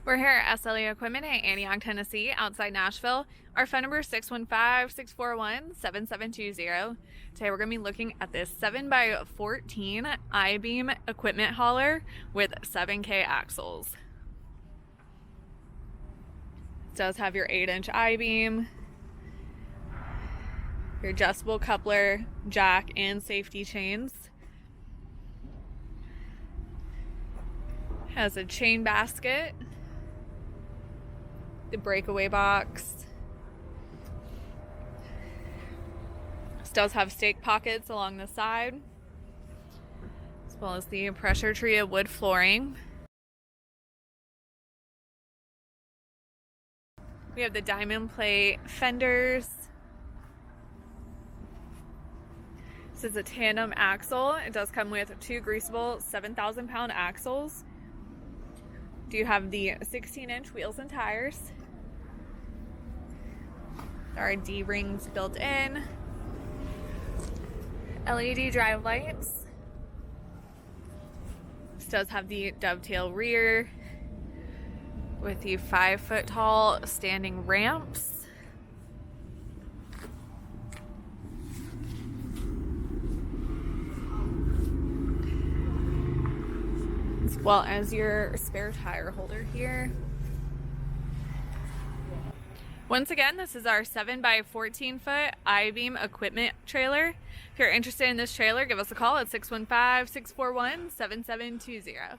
We're here at SLE Equipment in Antioch, Tennessee, outside Nashville. Our phone number is 615-641-7720. Today we're going to be looking at this 7x14 IBeam equipment hauler with 7K axles. It does have your 8-inch IBeam, your adjustable coupler, jack, and safety chains. Has a chain basket, the breakaway box. This does have stake pockets along the side, as well as the pressure treated wood flooring. We have the diamond plate fenders. This is a tandem axle. It does come with two Greaseable 7,000-pound axles. Do have the 16-inch wheels and tires. There are D-rings built in. LED drive lights. This does have the Dovetail rear with the 5-foot-tall standing ramps. As well as your spare tire holder here. Once again, this is our 7x14-foot IBeam equipment trailer. If you're interested in this trailer, give us a call at 615-641-7720.